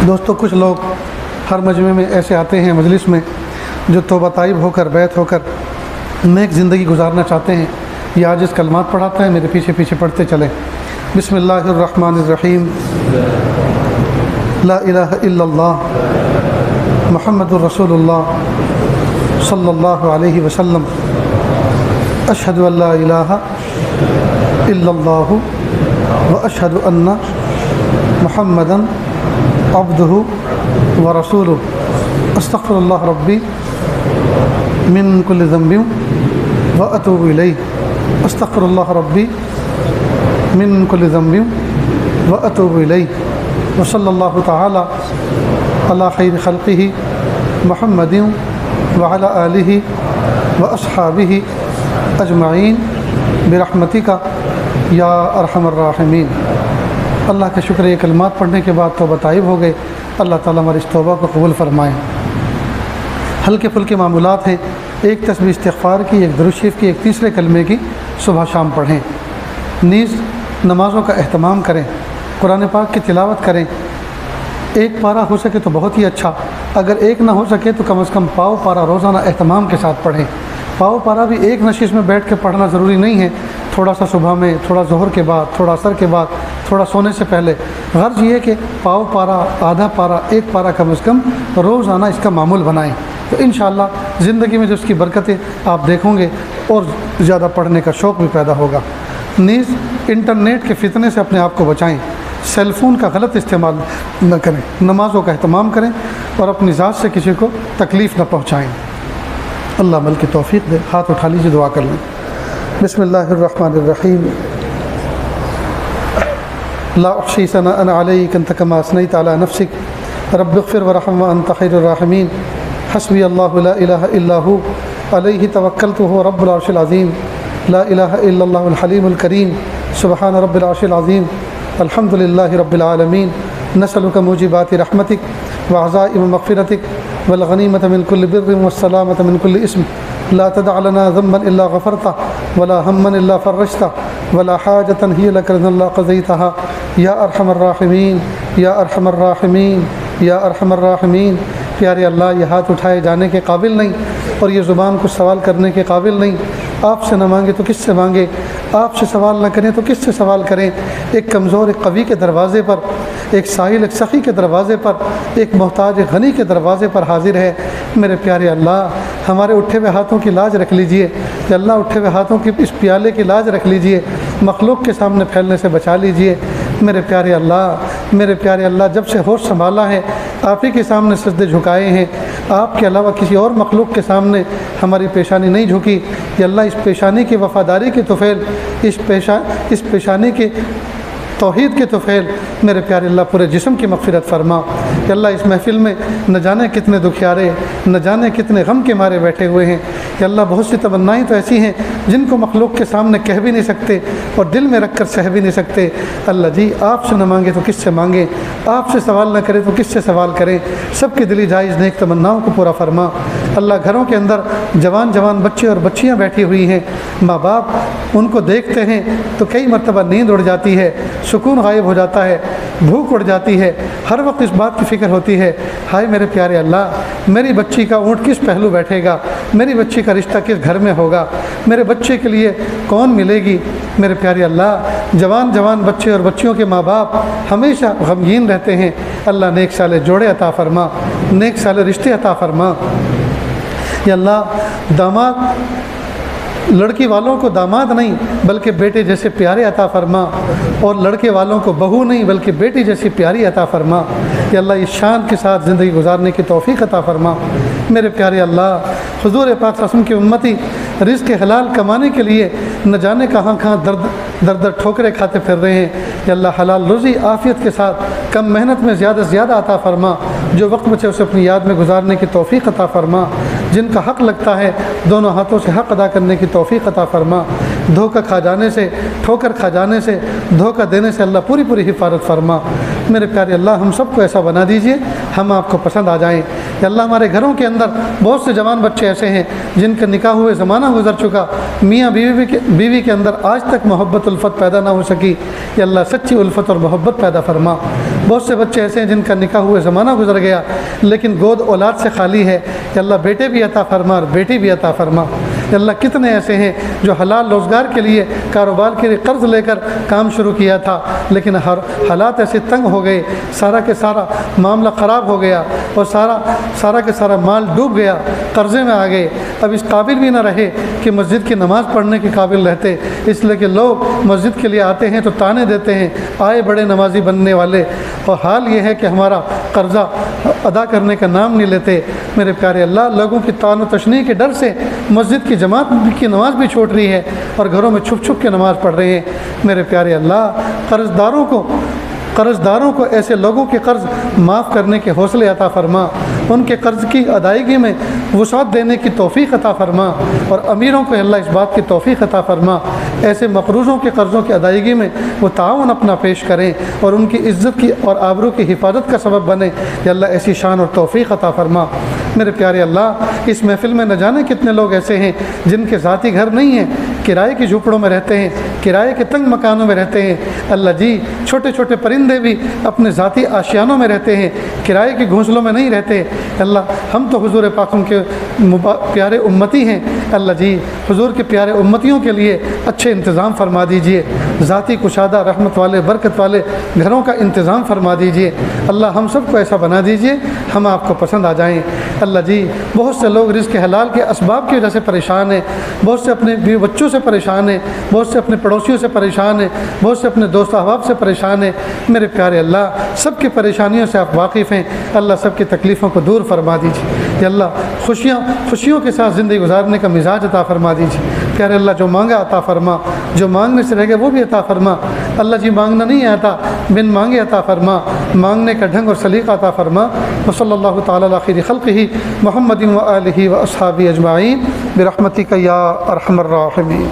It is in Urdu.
دوستو، کچھ لوگ ہر مجمع میں ایسے آتے ہیں مجلس میں جو توبہ طائب ہو کر بیت ہو کر نیک زندگی گزارنا چاہتے ہیں. یہ عاجز کلمات پڑھاتا ہے، میرے پیچھے پیچھے پڑھتے چلیں. بسم اللہ الرحمن الرحیم. لا الہ الا اللہ محمد الرسول اللہ صلی اللہ علیہ وسلم. اشہد ان لا الہ الا اللہ واشہد ان محمدا عبدہ ورسولہ. استغفر اللہ ربی من کل ذنب واتوب الیہ. استغفر اللہ ربی من کل ذنب واتوب الیہ. وصلی اللہ تعالی علی خیر خلقہ محمد وعلی آلہ واصحابہ اجمعین برحمتک یا ارحم الراحمین. اللہ کا شکر ہے، یہ کلمات پڑھنے کے بعد توبہ طائب ہو گئے. اللہ تعالیٰ ہماری اس توبہ کو قبول فرمائے. ہلکے پھلکے معمولات ہیں، ایک تسبیح استغفار کی، ایک درود شریف کی، ایک تیسرے کلمے کی صبح شام پڑھیں. نیز نمازوں کا اہتمام کریں، قرآن پاک کی تلاوت کریں. ایک پارہ ہو سکے تو بہت ہی اچھا، اگر ایک نہ ہو سکے تو کم از کم پاؤ پارہ روزانہ اہتمام کے ساتھ پڑھیں. پاؤ پارہ بھی ایک نشست میں بیٹھ کے پڑھنا ضروری نہیں ہے، تھوڑا سا صبح میں، تھوڑا ظہر کے بعد، تھوڑا عصر کے بعد، تھوڑا سونے سے پہلے. غرض یہ کہ پاؤ پارہ، آدھا پارہ، ایک پارہ کم از کم روزانہ اس کا معمول بنائیں، تو انشاءاللہ زندگی میں جو اس کی برکتیں آپ دیکھیں گے اور زیادہ پڑھنے کا شوق بھی پیدا ہوگا. نیز انٹرنیٹ کے فتنے سے اپنے آپ کو بچائیں، سیل فون کا غلط استعمال نہ کریں، نمازوں کا اہتمام کریں اور اپنی ذات سے کسی کو تکلیف نہ پہنچائیں. اللہ عمل کی توفیق دے. ہاتھ اٹھا لیجیے، دعا کر لیں. بسم اللہ الرحمن الرحیم. لا احصی ثناء علیک انت کما اثنیت علی نفسک رب اغفر وارحم وانت خیر الراحمین. حسبی اللہ لا الہ الا ہو علیہ توکلت وهو رب العرش العظیم. لا الہ الا اللہ الحلیم الکریم. سبحان رب العرش العظیم. الحمد للہ رب العالمین. نسألک موجبات رحمتک وعزائم مغفرتک والغنیمۃ من کل بر والسلامۃ من کل اسم. لا تدع لنا ذنبا الا غفرته ولا ہما الا فرجته ولا حاجة هي لك رضا الا قضيتها یا ارحم الراحمین یا ارحم الراحمین یا ارحم الراحمین. پیارے اللہ، یہ ہاتھ اٹھائے جانے کے قابل نہیں اور یہ زبان کو سوال کرنے کے قابل نہیں. آپ سے نہ مانگے تو کس سے مانگے، آپ سے سوال نہ کریں تو کس سے سوال کریں. ایک کمزور ایک قوی کے دروازے پر، ایک ساحل ایک سخی کے دروازے پر، ایک محتاج ایک غنی کے دروازے پر حاضر ہے. میرے پیارے اللہ، ہمارے اٹھے ہوئے ہاتھوں کی لاج رکھ لیجئے. کہ اللہ، اٹھے ہوئے ہاتھوں کی اس پیالے کی لاج رکھ لیجئے، مخلوق کے سامنے پھیلنے سے بچا لیجئے. میرے پیارے اللہ، میرے پیارے اللہ، جب سے ہوش سنبھالا ہے آپ ہی کے سامنے سجدے جھکائے ہیں، آپ کے علاوہ کسی اور مخلوق کے سامنے ہماری پیشانی نہیں جھکی. یا اللہ، اس پیشانی کی وفاداری کے طفیل، اس پیشانی کے توحید کے طفیل میرے پیارے اللہ پورے جسم کی مغفرت فرما. کہ اللہ، اس محفل میں نہ جانے کتنے دکھیارے، نہ جانے کتنے غم کے مارے بیٹھے ہوئے ہیں. کہ اللہ، بہت سی تمنائیں تو ایسی ہیں جن کو مخلوق کے سامنے کہہ بھی نہیں سکتے اور دل میں رکھ کر سہ بھی نہیں سکتے. اللہ جی، آپ سے نہ مانگے تو کس سے مانگیں، آپ سے سوال نہ کریں تو کس سے سوال کریں. سب کی دلی جائز نیک تمناؤں کو پورا فرما. اللہ، گھروں کے اندر جوان جوان بچے اور بچیاں بیٹھی ہوئی ہیں، ماں باپ ان کو دیکھتے ہیں تو کئی مرتبہ نیند اڑ جاتی ہے، سکون غائب ہو جاتا ہے، بھوک اڑ جاتی ہے. ہر وقت اس بات کی فکر ہوتی ہے، ہائے میرے پیارے اللہ، میری بچی کا اونٹ کس پہلو بیٹھے گا، میری بچی کا رشتہ کس گھر میں ہوگا، میرے بچے کے لیے کون ملے گی. میرے پیارے اللہ، جوان جوان بچے اور بچیوں کے ماں باپ ہمیشہ غمگین رہتے ہیں. اللہ، نیک سالے جوڑے عطا فرما، نیک سالے رشتے عطا فرما. یا اللہ، داماد لڑکی والوں کو داماد نہیں بلکہ بیٹے جیسے پیارے عطا فرما، اور لڑکے والوں کو بہو نہیں بلکہ بیٹی جیسی پیاری عطا فرما. کہ اللہ، اس شان کے ساتھ زندگی گزارنے کی توفیق عطا فرما. میرے پیارے اللہ، حضور پاک صلی اللہ علیہ وسلم کی امتی رزق حلال کمانے کے لیے نہ جانے کہاں کہاں در ٹھوکریں کھاتے پھر رہے ہیں. کہ اللہ، حلال روزی عافیت کے ساتھ کم محنت میں زیادہ سے زیادہ عطا فرما. جو وقت بچے اسے اپنی یاد میں گزارنے کی توفیق عطا فرما. جن کا حق لگتا ہے دونوں ہاتھوں سے حق ادا کرنے کی توفیق عطا فرما. دھوکہ کھا جانے سے، ٹھوکر کھا جانے سے، دھوکہ دینے سے اللہ پوری پوری حفاظت فرما۔ میرے پیارے اللہ ہم سب کو ایسا بنا دیجئے ہم آپ کو پسند آ جائیں۔ یا اللہ ہمارے گھروں کے اندر بہت سے جوان بچے ایسے ہیں جن کا نکاح ہوئے زمانہ گزر چکا، میاں بیوی کے اندر آج تک محبت الفت پیدا نہ ہو سکی، یا اللہ سچی الفت اور محبت پیدا فرما۔ بہت سے بچے ایسے ہیں جن کا نکاح ہوئے زمانہ گزر گیا لیکن گود اولاد سے خالی ہے، یا اللہ بیٹے بھی عطا فرما اور بیٹی بھی عطا فرما۔ یا اللہ کتنے ایسے ہیں جو حلال روزگار کے لیے، کاروبار کے لیے قرض لے کر کام شروع کیا تھا لیکن حالات ایسے تنگ ہو گئے، سارا کے سارا معاملہ خراب ہو گیا اور سارا کے سارا مال ڈوب گیا، قرضے میں آ گئے، اب اس قابل بھی نہ رہے کہ مسجد کی نماز پڑھنے کے قابل رہتے، اس لیے کہ لوگ مسجد کے لیے آتے ہیں تو تانے دیتے ہیں آئے بڑے نمازی بننے والے، اور حال یہ ہے کہ ہمارا قرضہ ادا کرنے کا نام نہیں لیتے۔ میرے پیارے اللہ لوگوں کی طعن و تشنیع کے ڈر سے مسجد کی جماعت کی نماز بھی چھوٹ رہی ہے اور گھروں میں چھپ چھپ کے نماز پڑھ رہے ہیں۔ میرے پیارے اللہ قرض داروں کو ایسے لوگوں کے قرض معاف کرنے کے حوصلے عطا فرما، ان کے قرض کی ادائیگی میں وسعت دینے کی توفیق عطا فرما، اور امیروں کو اللہ اس بات کی توفیق عطا فرما ایسے مقروضوں کے قرضوں کی ادائیگی میں وہ تعاون اپنا پیش کریں اور ان کی عزت کی اور آبرو کی حفاظت کا سبب بنے، یا اللہ ایسی شان اور توفیق عطا فرما۔ میرے پیارے اللہ اس محفل میں نہ جانے کتنے لوگ ایسے ہیں جن کے ذاتی گھر نہیں ہیں، کرائے کی جھوپڑوں میں رہتے ہیں، کرائے کے تنگ مکانوں میں رہتے ہیں۔ اللہ جی چھوٹے چھوٹے پرندے بھی اپنے ذاتی آشیانوں میں رہتے ہیں، کرائے کے گھونسلوں میں نہیں رہتے۔ اللہ ہم تو حضور پاکم کے پیارے امتی ہیں، اللہ جی حضور کے پیارے امتیوں کے لیے اچھے انتظام فرما دیجئے، ذاتی کشادہ رحمت والے برکت والے گھروں کا انتظام فرما دیجئے۔ اللہ ہم سب کو ایسا بنا دیجئے ہم آپ کو پسند آ جائیں۔ اللہ جی بہت سے لوگ رزق حلال کے اسباب کی وجہ سے پریشان ہیں، بہت سے اپنے بیوی بچوں سے پریشان ہیں، بہت سے اپنے پڑوسیوں سے پریشان ہیں، بہت سے اپنے دوست احباب سے پریشان ہیں۔ میرے پیارے اللہ سب کی پریشانیوں سے آپ واقف ہیں، اللہ سب کی تکلیفوں کو دور فرما دیجیے۔ یا اللہ خوشیوں کے ساتھ زندگی گزارنے کا مزاج عطا فرما دیجیے۔ پیارے اللہ جو مانگا عطا فرما، جو مانگنے سے رہ گئے وہ بھی عطا فرما۔ اللہ جی مانگنا نہیں آتا، بن مانگے عطا فرما، مانگنے کا ڈھنگ اور سلیقہ عطا فرما۔ وصلی اللہ تعالی علی خیر خلقہ محمد و آلہ و اصحابہ اجمعین برحمتک یا ارحم الراحمین۔